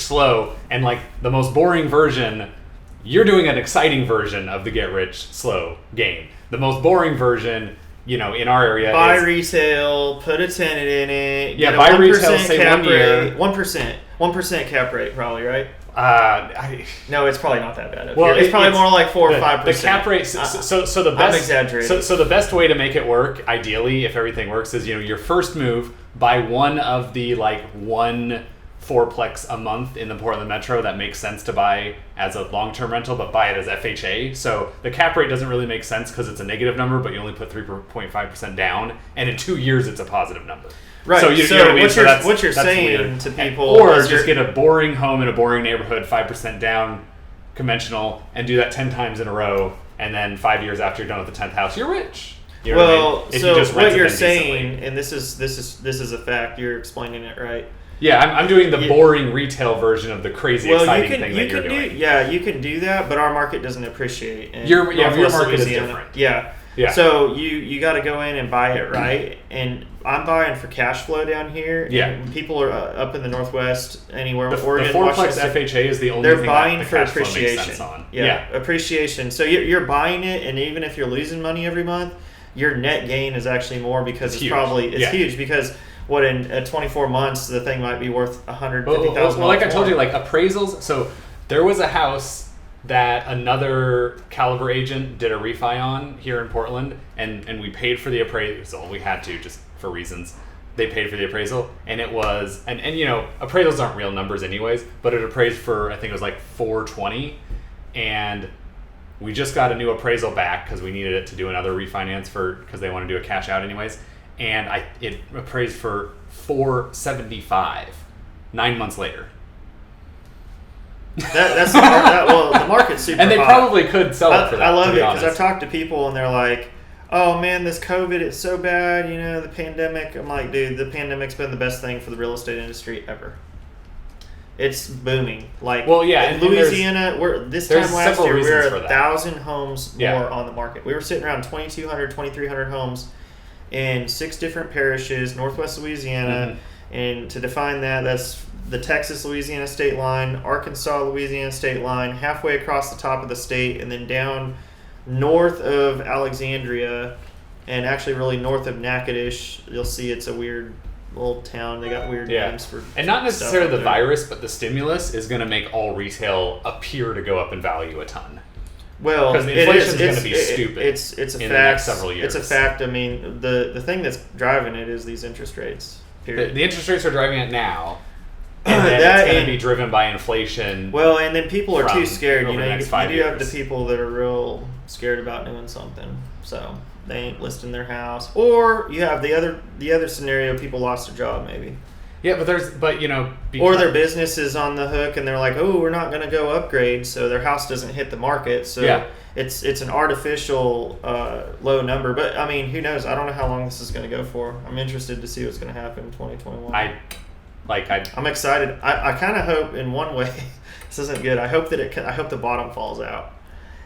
slow, and like the most boring version, you're doing an exciting version of the get rich slow game. The most boring version, in our area buy is retail, put a tenant in it. Yeah, buy retail, say 1 year. 1% cap rate, probably, right? No, it's probably not that bad. Well, it's probably more like 4 or 5%. The cap rate. So the best. I'm exaggerating. So the best way to make it work, ideally, if everything works, is your first move, buy one of the one fourplex a month in the Portland Metro that makes sense to buy as a long-term rental, but buy it as FHA. So the cap rate doesn't really make sense because it's a negative number, but you only put 3.5% down, and in 2 years it's a positive number. Right. So, you know what I mean? What you're saying weird. to people, or just get a boring home in a boring neighborhood, 5% down, conventional, and do that 10 times in a row, and then 5 years after you're done with the 10th house, you're rich. You know what I mean? So what you're saying, and this is a fact, you're explaining it right. Yeah, I'm doing the boring retail version of the crazy exciting thing that you're doing. You can do that, but our market doesn't appreciate it. Your market is different. Yeah. So you got to go in and buy it right, and I'm buying for cash flow down here. Yeah. And people are up in the Northwest, anywhere. Oregon, the fourplex FHA is the only thing buying that the for cash flow appreciation. makes sense on. Yeah, appreciation. So you're buying it, and even if you're losing money every month, your net gain is actually more because it's huge because. What in 24 months the thing might be worth $150,000. Well, like I told you, like appraisals. So there was a house that another caliber agent did a refi on here in Portland, and we paid for the appraisal. We had to, just for reasons. They paid for the appraisal, and it was and appraisals aren't real numbers anyways, but it appraised for, I think it was like $420, and we just got a new appraisal back because we needed it to do another refinance because they want to do a cash out anyways. And it appraised for $475 9 months later. That's the part. Well, the market's super and they hot. Probably could sell it for that. I love it because I've talked to people and they're like, "Oh man, this COVID, it's so bad. The pandemic." I'm like, dude, the pandemic's been the best thing for the real estate industry ever. It's booming. In Louisiana, this time last year we were 1,000 homes more on the market. We were sitting around 2,200, 2,300 homes in 6 different parishes, Northwest Louisiana, and to define that's the Texas-Louisiana state line, Arkansas-Louisiana state line, halfway across the top of the state, and then down north of Alexandria, and actually really north of Natchitoches. You'll see it's a weird little town. They got weird names for and not necessarily the virus, but the stimulus is going to make all retail appear to go up in value a ton. Well, because the inflation is going to be stupid. It's a fact. The next several years. It's a fact. I mean, the thing that's driving it is these interest rates. The interest rates are driving it now, and then it's going to be driven by inflation. Well, and then people are too scared. You do have the people that are real scared about doing something, so they ain't listing their house. Or you have the other scenario: people lost their job, maybe. Yeah, or their business is on the hook, and they're like, "Oh, we're not going to go upgrade," so their house doesn't hit the market. So it's an artificial low number. But I mean, who knows? I don't know how long this is going to go for. I'm interested to see what's going to happen in 2021. I'm excited. I kind of hope, in one way, this isn't good. I hope the bottom falls out.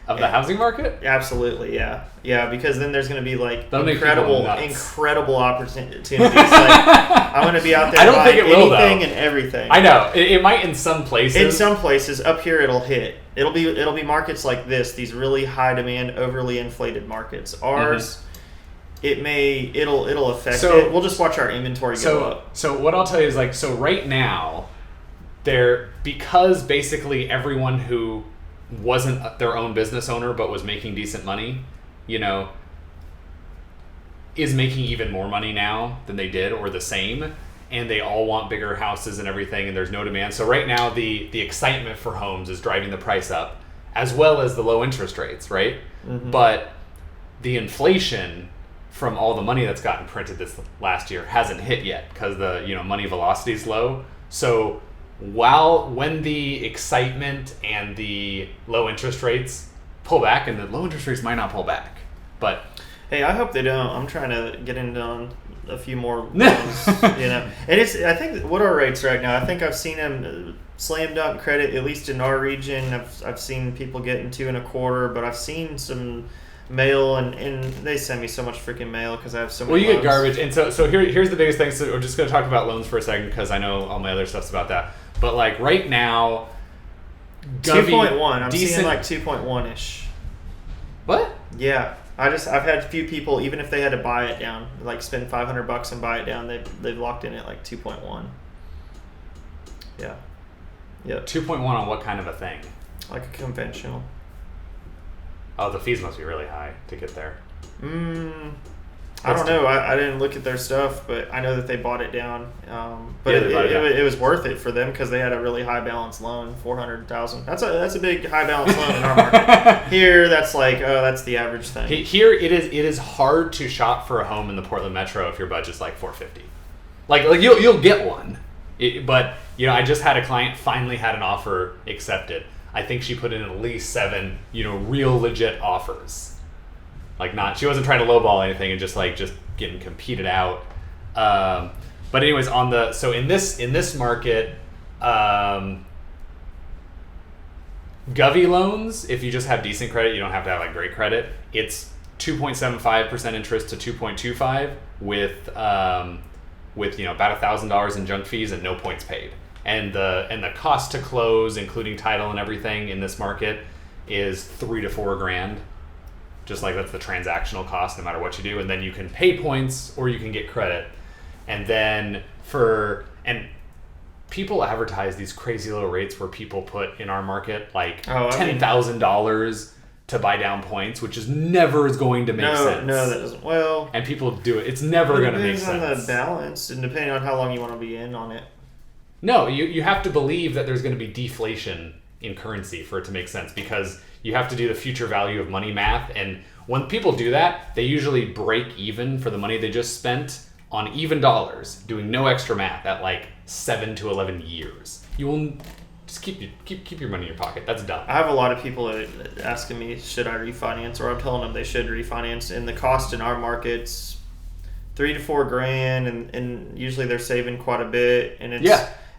Of the housing market? Absolutely, yeah. Yeah, because then there's going to be incredible opportunities. I'm going to be out there buying anything and everything. I know. It might in some places. In some places, up here it'll hit. It'll be markets like this, these really high demand, overly inflated markets. Ours, it'll affect it. We'll just watch our inventory go up. So what I'll tell you is right now, because basically everyone who wasn't their own business owner but was making decent money, is making even more money now than they did, or the same, and they all want bigger houses and everything, and there's no demand. So right now the excitement for homes is driving the price up, as well as the low interest rates, right? Mm-hmm. But the inflation from all the money that's gotten printed this last year hasn't hit yet because the money velocity is low. So when the excitement and the low interest rates pull back, and the low interest rates might not pull back, but hey, I hope they don't. I'm trying to get into on a few more loans, And I think what are rates right now? I think I've seen them slam dunk credit, at least in our region. I've seen people getting 2.25, but I've seen some mail, and they send me so much freaking mail because I have so many loans. get garbage. And so here's the biggest thing. So we're just going to talk about loans for a second because I know all my other stuff's about that. But like right now, 2.1. I'm decent, seeing like 2.1-ish. What? Yeah. I've had a few people, even if they had to buy it down, like spend $500 and buy it down, they've locked in at like 2.1. Yeah. Yep. 2.1 on what kind of a thing? Like a conventional. Oh, the fees must be really high to get there. I don't know. I didn't look at their stuff, but I know that they bought it down. But Yeah, it was worth it for them because they had a really high balance loan, $400,000. That's a big high balance loan in our market. Here, that's like that's the average thing. Here, it is hard to shop for a home in the Portland metro if your budget's like $450. Like you'll get one, but I just had a client finally had an offer accepted. I think she put in at least 7 real legit offers. Like she wasn't trying to lowball anything and just getting competed out. But anyways, in this market, Govy loans, if you just have decent credit, you don't have to have like great credit. It's 2.75% interest to 2.25 with about $1,000 in junk fees and no points paid. And the cost to close, including title and everything in this market, is $3,000 to $4,000. Just like that's the transactional cost no matter what you do. And then you can pay points or you can get credit. And then people advertise these crazy low rates where people put in our market like $10,000 to buy down points, which is never going to make sense. No, that doesn't. Well, and people do it. It's never going to make sense. It depends on the balance and depending on how long you want to be in on it. No, you have to believe that there's going to be deflation in currency for it to make sense because you have to do the future value of money math. And when people do that, they usually break even for the money they just spent on even dollars, doing no extra math at like 7 to 11 years. You will just keep your money in your pocket. That's dumb. I have a lot of people asking me, should I refinance? Or I'm telling them they should refinance. And the cost in our market's $3,000 to $4,000, and usually they're saving quite a bit. And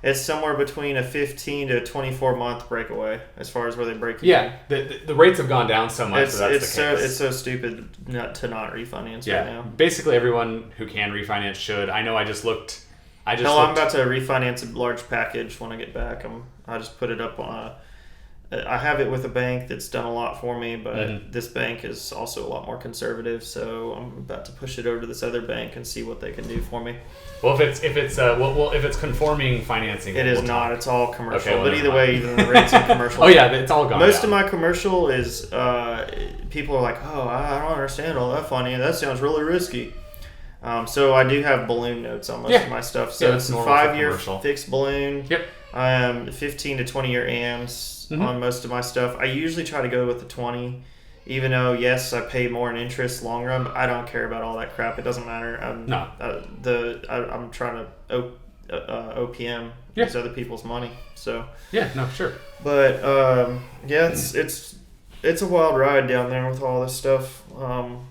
it's somewhere between a 15 to 24 month breakaway as far as where they break even. Yeah, the rates have gone down so much. It's so stupid to not refinance right now. Basically, everyone who can refinance should. I know. I'm about to refinance a large package when I get back. I just put it up on I have it with a bank that's done a lot for me, but this bank is also a lot more conservative, so I'm about to push it over to this other bank and see what they can do for me. Well, if it's conforming financing, it is not. It's all commercial. Okay, but either way, even the rates in commercial. Oh yeah, it's all gone. Most of my commercial is people are like, oh, I don't understand all that funding. That sounds really risky. So I do have balloon notes on most of my stuff. So it's a 5-year fixed balloon. Yep. 15 to 20-year AMs on most of my stuff. I usually try to go with the 20, even though, yes, I pay more in interest long run, but I don't care about all that crap. It doesn't matter. I'm trying to OPM use other people's money. So sure. But it's a wild ride down there with all this stuff.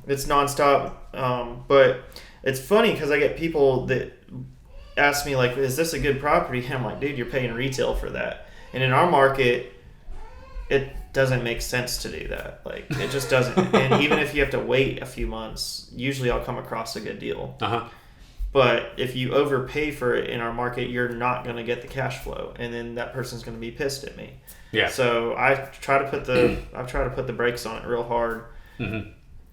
It's nonstop. But it's funny because I get people that ask me like, is this a good property? And I'm like, dude, you're paying retail for that. And in our market, it doesn't make sense to do that. Like, it just doesn't. And even if you have to wait a few months, usually I'll come across a good deal. But if you overpay for it in our market, you're not going to get the cash flow, and then that person's going to be pissed at me. Yeah. So I try to put the brakes on it real hard.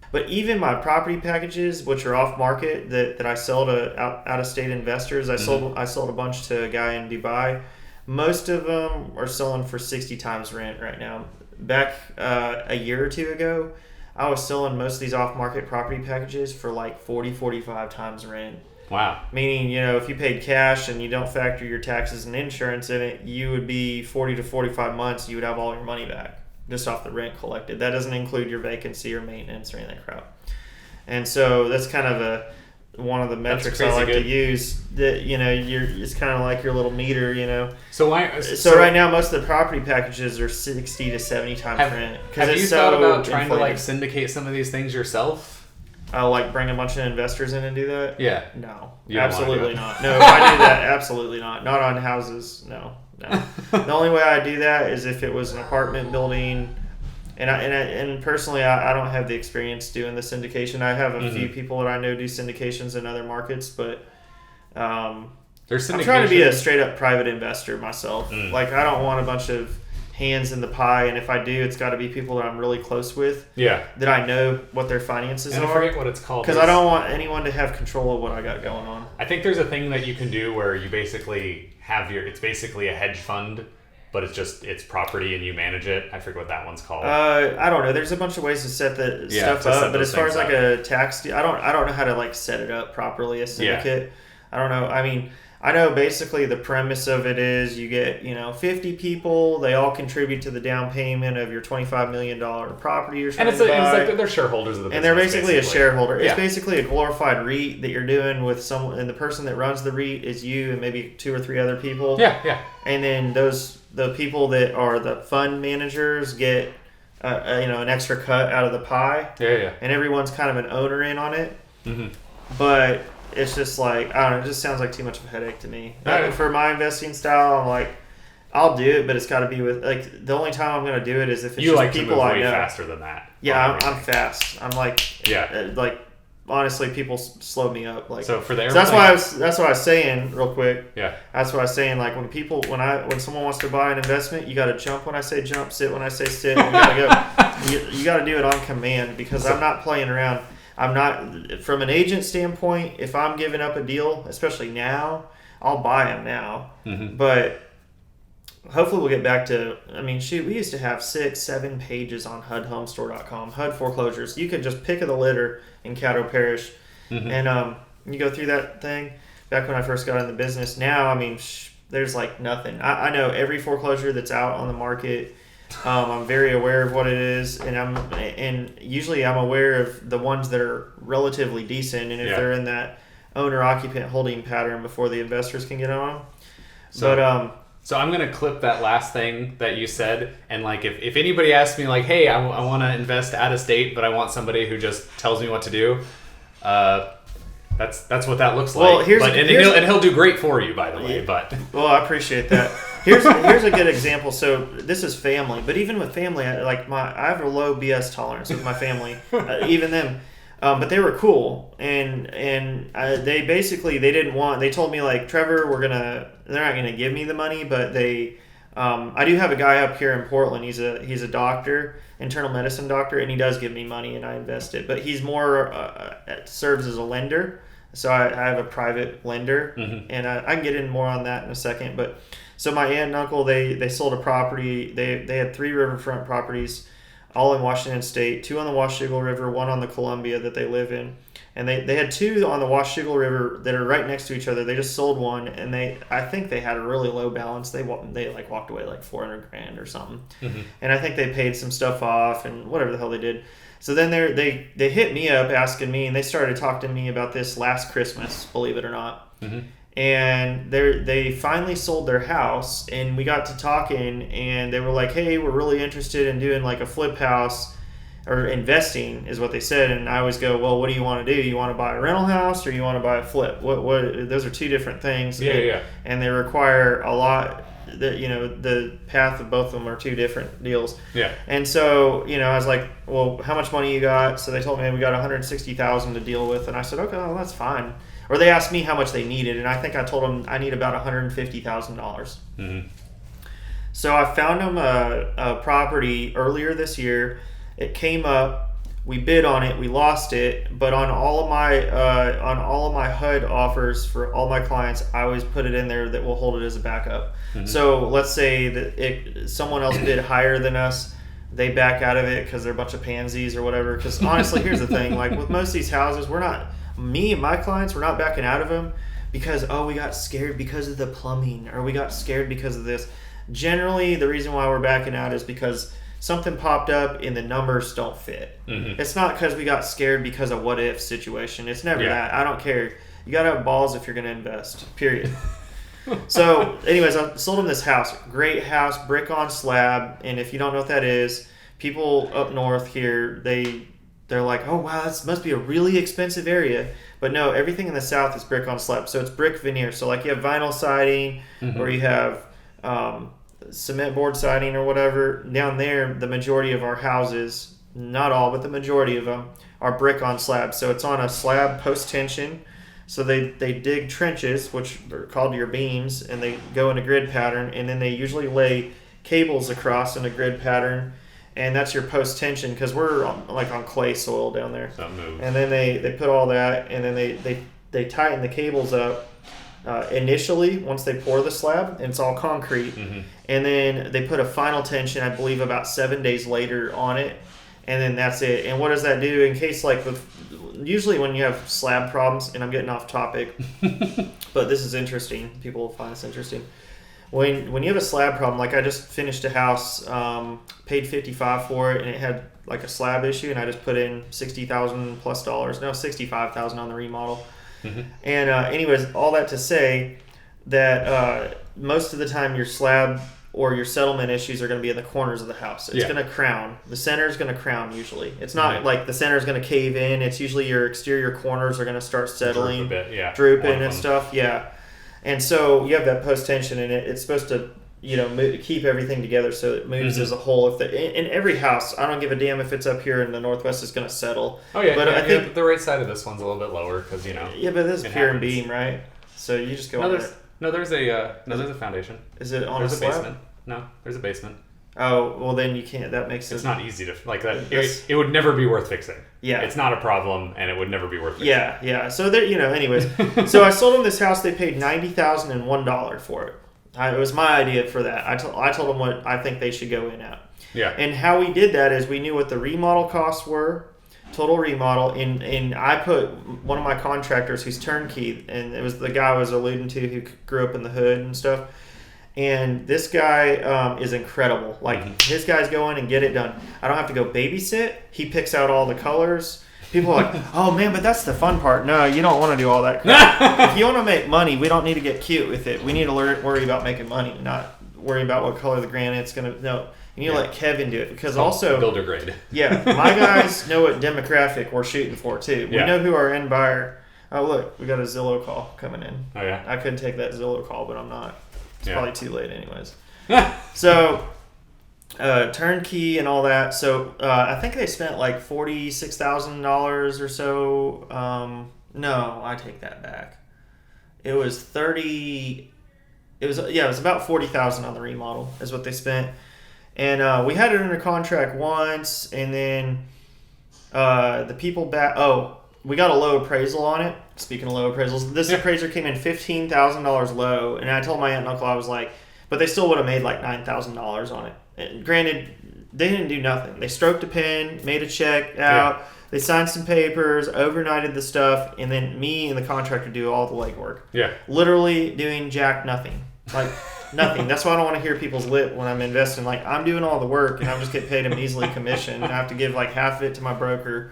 But even my property packages, which are off market, that I sell to out of state investors, I sold a bunch to a guy in Dubai. Most of them are selling for 60 times rent right now. Back a year or two ago, I was selling most of these off-market property packages for like 40, 45 times rent. Wow. Meaning, if you paid cash and you don't factor your taxes and insurance in it, you would be 40 to 45 months, you would have all your money back just off the rent collected. That doesn't include your vacancy or maintenance or any of that crap. And so that's kind of one of the metrics I like to use. That it's kind of like your little meter. So right now, most of the property packages are 60 to 70 times rent. Have you thought about trying to syndicate some of these things yourself? Like bring a bunch of investors in and do that? Yeah. No, absolutely not. No, if I do that, absolutely not. Not on houses. No. The only way I do that is if it was an apartment building. And personally, I don't have the experience doing the syndication. I have a few people that I know do syndications in other markets, but There's I'm trying to be a straight up private investor myself. Like, I don't want a bunch of hands in the pie, and if I do, it's got to be people that I'm really close with. Yeah. That I know what their finances are. I forget what it's called. Because I don't want anyone to have control of what I got going on. I think there's a thing that you can do where you basically have it's basically a hedge fund, but it's property and you manage it. I forget what that one's called. I don't know. There's a bunch of ways to set the stuff up, but as far as like a tax deal, I don't know how to like set it up properly, a syndicate. I don't know. I mean, I know basically the premise of it is you get, 50 people, they all contribute to the down payment of your $25 million property you're trying to buy. And it's like they're shareholders of the business. And they're basically a shareholder. It's basically a glorified REIT that you're doing with someone, and the person that runs the REIT is you and maybe 2 or 3 other people. Yeah. And then the people that are the fund managers get, an extra cut out of the pie. Yeah. And everyone's kind of an owner in on it. Mm-hmm. But it's just like, I don't know, it just sounds like too much of a headache to me. Right. For my investing style, I'm like, I'll do it, but it's got to be with, like, the only time I'm going to do it is if it's you just like people to move I way know. faster than that. Yeah, I'm fast. I'm like, yeah. Like, honestly, people slow me up. Like, so for the that's what I was saying real quick. Yeah. That's what I was saying. Like, when someone wants to buy an investment, you got to jump when I say jump, sit when I say sit. You got to go. You got to do it on command because I'm not playing around. I'm not, from an agent standpoint, if I'm giving up a deal, especially now, I'll buy them now. Mm-hmm. But hopefully we'll get back to, we used to have 6-7 pages on HUDHomestore.com, HUD foreclosures. You could just pick of the litter in Caddo Parish. Mm-hmm. And you go through that thing back when I first got in the business. Now, there's like nothing. I know every foreclosure that's out on the market. I'm very aware of what it is, and usually I'm aware of the ones that are relatively decent, and if they're in that owner-occupant holding pattern before the investors can get on them. So I'm going to clip that last thing that you said, and like if anybody asks me like, hey, I want to invest out of state, but I want somebody who just tells me what to do, that's what that looks like. He'll do great for you, by the way. But I appreciate that. Here's a good example. So this is family, but even with family, I have a low BS tolerance with my family, even them. But they were cool, and they basically they told me like, Trevor, they're not gonna give me the money, but I do have a guy up here in Portland. He's a doctor, internal medicine doctor, and he does give me money, and I invest it. But he's more serves as a lender, so I have a private lender, mm-hmm. and I can get in more on that in a second, but. So my aunt and uncle, they sold a property. They had 3 riverfront properties, all in Washington State, 2 on the Washougal River, 1 on the Columbia that they live in. And they had 2 on the Washougal River that are right next to each other. They just sold 1, and I think they had a really low balance. They like walked away like $400,000 or something. Mm-hmm. And I think they paid some stuff off and whatever the hell they did. So then they hit me up asking me, and they started talking to me about this last Christmas, believe it or not. Mm-hmm. And they finally sold their house, and we got to talking, and they were like, hey, we're really interested in doing like a flip house, or investing is what they said. And I always go, well, what do you want to do? You want to buy a rental house or you want to buy a flip? What those are 2 different things. Yeah. And they require a lot. The path of both of them are 2 different deals. Yeah. And so, I was like, well, how much money you got? So they told me we got $160,000 to deal with, and I said, okay, well, that's fine. Or they asked me how much they needed, and I think I told them I need about $150,000. Mm-hmm. So I found them a property earlier this year. It came up. We bid on it. We lost it. But on all of my HUD offers for all my clients, I always put it in there that we'll hold it as a backup. Mm-hmm. So let's say that someone else bid higher than us. They back out of it because they're a bunch of pansies or whatever. Because honestly, here's the thing: like with most of these houses, me and my clients, we're not backing out of them because, we got scared because of the plumbing, or we got scared because of this. Generally, the reason why we're backing out is because something popped up and the numbers don't fit. Mm-hmm. It's not because we got scared because of what if situation. It's never that. I don't care. You got to have balls if you're going to invest, period. So anyways, I sold them this house. Great house, brick on slab. And if you don't know what that is, people up north here, they're like, oh, wow, this must be a really expensive area. But no, everything in the south is brick on slab. So it's brick veneer. So like you have vinyl siding, mm-hmm. or you have cement board siding or whatever. Down there, the majority of our houses, not all, but the majority of them, are brick on slab. So it's on a slab post-tension So they dig trenches, which are called your beams, and they go in a grid pattern, and then they usually lay cables across in a grid pattern, and that's your post tension because we're on clay soil down there. Don't move. And then they put all that, and then they tighten the cables up initially once they pour the slab, and it's all concrete. Mm-hmm. And then they put a final tension, I believe, about 7 days later on it, and then that's it. And what does that do in case usually when you have slab problems, and I'm getting off topic, but this is interesting. People will find this interesting. When you have a slab problem, like I just finished a house, paid $55 for it, and it had like a slab issue, and I just put in $60,000 plus dollars. No, $65,000 on the remodel. Mm-hmm. And anyways, all that to say that most of the time your slab or your settlement issues are going to be in the corners of the house. It's going to crown. The center is going to crown usually. It's not like the center is going to cave in. It's usually your exterior corners are going to start settling, drooping and stuff. Yeah. And so you have that post tension, and it's supposed to, keep everything together so it moves as a whole. In every house, I don't give a damn if it's up here in the Northwest, it's going to settle. Oh yeah, but I think the right side of this one's a little bit lower because Yeah, but this is pier and beam, right? So you just go. There's a foundation. Is it on there's a slab? Basement. No, there's a basement. Oh well, then you can't. That makes it's not easy to like that. It would never be worth fixing. Yeah, it's not a problem, and it would never be worth fixing. Yeah. So there, anyways. So I sold them this house. They paid $90,001 for it. It was my idea for that. I told them what I think they should go in at. Yeah. And how we did that is we knew what the remodel costs were, total remodel, and I put one of my contractors who's turnkey, and it was the guy I was alluding to who grew up in the hood and stuff. And this guy is incredible. Like, his guys go in and get it done. I don't have to go babysit. He picks out all the colors. People are like, oh, man, but that's the fun part. No, you don't want to do all that crap. If you want to make money, we don't need to get cute with it. We need to worry about making money, not worry about what color the granite's going to... No, you need to let Kevin do it. Because also... Builder grade. Yeah, my guys know what demographic we're shooting for, too. We know who our end buyer... Oh, look, we got a Zillow call coming in. Oh, yeah? I could take that Zillow call, but I'm not. It's probably too late anyways. So, turnkey and all that. So, I think they spent like $46,000 or so. No, I take that back. It was about $40,000 on the remodel is what they spent. And we had it under contract once, and then the people we got a low appraisal on it. Speaking of low appraisals, this appraiser came in $15,000 low, and I told my aunt and uncle, I was like, but they still would have made like $9,000 on it. And granted, they didn't do nothing. They stroked a pen, made a check out, they signed some papers, overnighted the stuff, and then me and the contractor do all the legwork. Yeah. Literally doing nothing. Like, nothing. That's why I don't want to hear people's lip when I'm investing. Like, I'm doing all the work, and I'm just getting paid a measly commission, and I have to give like half of it to my broker.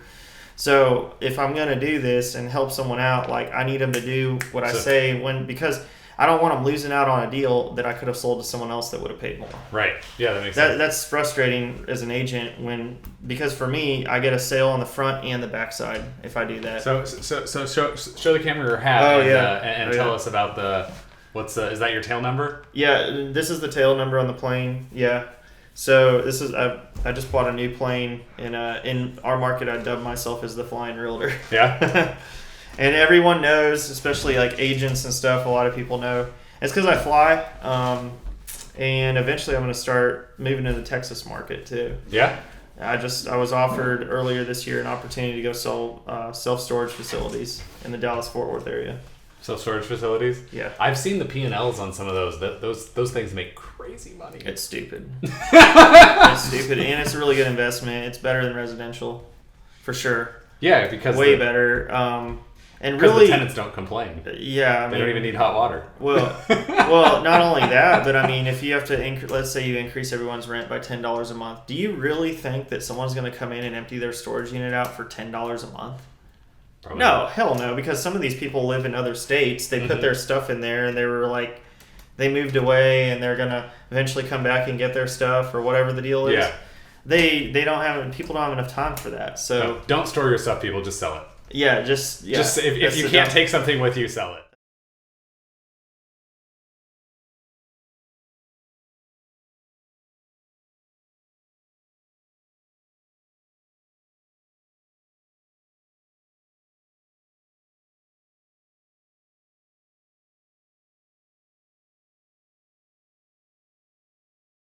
So if I'm going to do this and help someone out, like, I need them to do what I say because I don't want them losing out on a deal that I could have sold to someone else that would have paid more. Right. Yeah, that makes sense. That's frustrating as an agent because for me, I get a sale on the front and the back side if I do that. So show the camera your hat and tell us about is that your tail number? Yeah, this is the tail number on the plane. Yeah. So this is I just bought a new plane in our market. I dubbed myself as the flying realtor. Yeah. And everyone knows, especially like agents and stuff. A lot of people know. It's because I fly. And eventually I'm going to start moving to the Texas market too. Yeah. I was offered earlier this year an opportunity to go sell self-storage facilities in the Dallas-Fort Worth area. Self-storage facilities? Yeah. I've seen the P&Ls on some of those. Those things make crazy money. It's stupid. It's stupid, and it's a really good investment. It's better than residential, for sure. Yeah, because... Way better. And because really, the tenants don't complain. Yeah. They don't even need hot water. Well, not only that, but I mean, if you have to... let's say you increase everyone's rent by $10 a month. Do you really think that someone's going to come in and empty their storage unit out for $10 a month? Probably no, not. Hell no, because some of these people live in other states. They put their stuff in there, and they were like, they moved away, and they're gonna eventually come back and get their stuff or whatever the deal is. Yeah. People don't have enough time for that. So don't store your stuff, people. Just sell it. Yeah, if you can't take something with you, sell it.